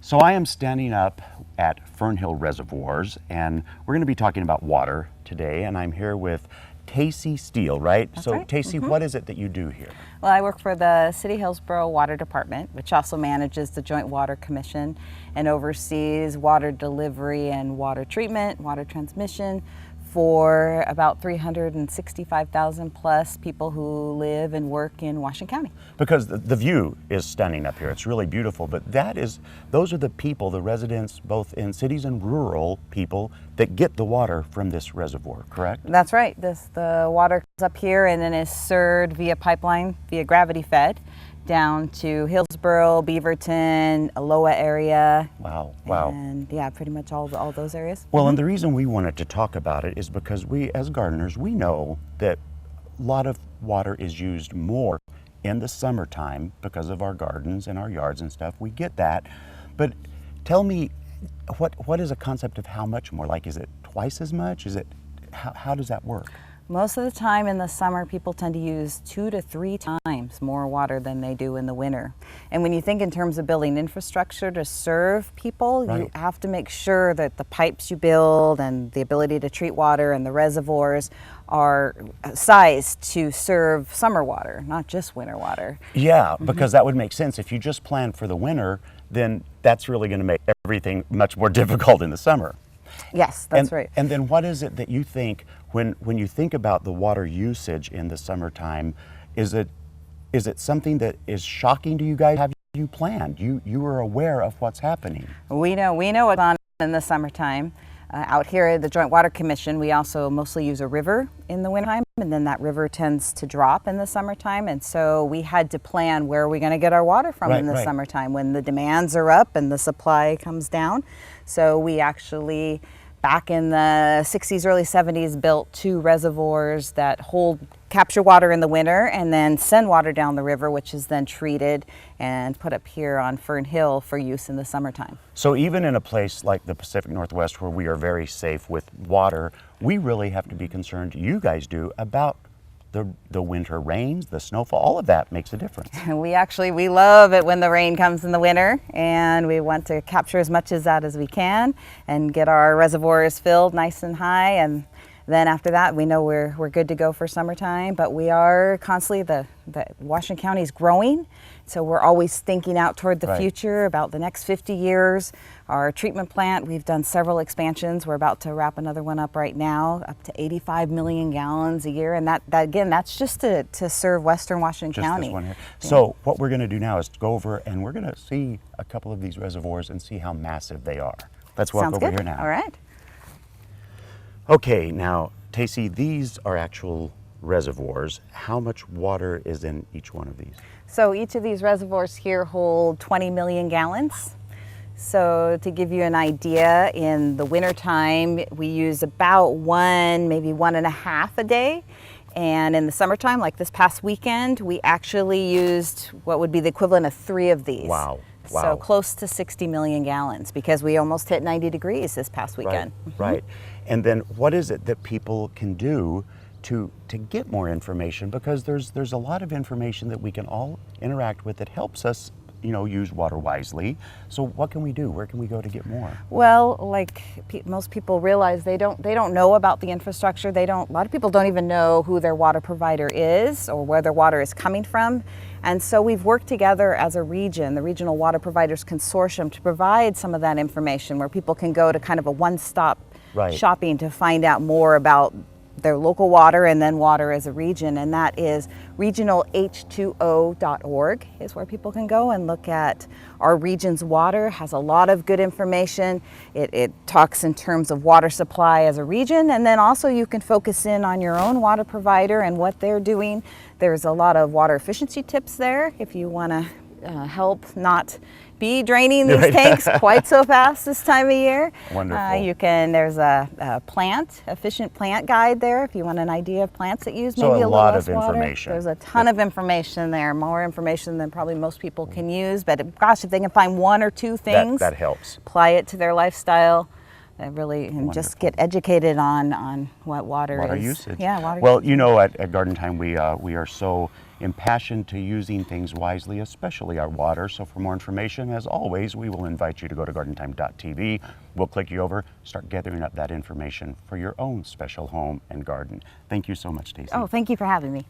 So I am standing up at Fernhill Reservoirs, and we're going to be talking about water today, and I'm here with Tacey Steele, right? That's so right. Tacey, what is it that you do here? Well, I work for the City Hillsborough Water Department, which also manages the Joint Water Commission and oversees water delivery and water treatment, water transmission for about 365,000 plus people who live and work in Washington County. Because the view is stunning up here. It's really beautiful, but those are the people, the residents, both in cities and rural people, that get the water from this reservoir, correct? That's right. The water comes up here and then is served via pipeline, via gravity fed, down to Hillsborough, Beaverton, Aloha area. Wow. And yeah, pretty much all those areas. Well, and the reason we wanted to talk about it is because we, as gardeners, we know that a lot of water is used more in the summertime because of our gardens and our yards and stuff. We get that. But tell me, what is a concept of how much more? Like, is it twice as much? Is it, how does that work? Most of the time in the summer, people tend to use 2 to 3 times more water than they do in the winter. And when you think in terms of building infrastructure to serve people, Right. You have to make sure that the pipes you build and the ability to treat water and the reservoirs are sized to serve summer water, not just winter water. Yeah, because that would make sense. If you just plan for the winter, then that's really going to make everything much more difficult in the summer. Yes, that's right. And then what is it that you think when you think about the water usage in the summertime? Is it something that is shocking to you guys? Have you planned? You are aware of what's happening? We know what's on in the summertime. Out here at the Joint Water Commission, we also mostly use a river in the wintertime, and then that river tends to drop in the summertime. And so we had to plan where are we going to get our water from in the summertime when the demands are up and the supply comes down. So we actually, back in the 60s, early 70s, built 2 reservoirs that capture water in the winter and then send water down the river, which is then treated and put up here on Fern Hill for use in the summertime. So even in a place like the Pacific Northwest where we are very safe with water, we really have to be concerned, you guys do, about the winter rains, the snowfall. All of that makes a difference. We love it when the rain comes in the winter, and we want to capture as much of that as we can and get our reservoirs filled nice and high, and then after that we know we're good to go for summertime. But we are constantly, the Washington County is growing, so we're always thinking out toward the future about the next 50 years. Our treatment plant, we've done several expansions. We're about to wrap another one up right now, up to 85 million gallons a year. And that again, that's just to serve Western Washington County. This one here. Yeah. So what we're going to do now is go over and we're going to see a couple of these reservoirs and see how massive they are. Let's walk over here now. All right. Okay, now, Tacey, these are actual reservoirs. How much water is in each one of these? So each of these reservoirs here hold 20 million gallons. So to give you an idea, in the wintertime, we use about 1, maybe 1.5 a day. And in the summertime, like this past weekend, we actually used what would be the equivalent of 3 of these. Wow. So close to 60 million gallons because we almost hit 90 degrees this past weekend. Right. And then what is it that people can do to get more information? Because there's a lot of information that we can all interact with that helps us, use water wisely. So what can we do? Where can we go to get more? Well, like most people realize, they don't know about the infrastructure. A lot of people don't even know who their water provider is or where their water is coming from. And so we've worked together as a region, the Regional Water Providers Consortium, to provide some of that information where people can go to kind of a one-stop shopping to find out more about their local water and then water as a region. And that is regionalh2o.org is where people can go and look at our region's water. Has a lot of good information. It talks in terms of water supply as a region, and then also you can focus in on your own water provider and what they're doing. There's a lot of water efficiency tips there if you want to help not be draining these tanks quite so fast this time of year. Wonderful. There's a efficient plant guide there if you want an idea of plants that use So maybe a lot little less of water. information. There's a ton of information there, more information than probably most people can use. But gosh, if they can find 1 or 2 things, that helps. Apply it to their lifestyle. And just get educated on what water is. Usage. Yeah, water Well, usage. at Garden Time we are so impassioned to using things wisely, especially our water. So for more information, as always, we will invite you to go to gardentime.tv. We'll click you over, start gathering up that information for your own special home and garden. Thank you so much, Stacy. Oh, thank you for having me.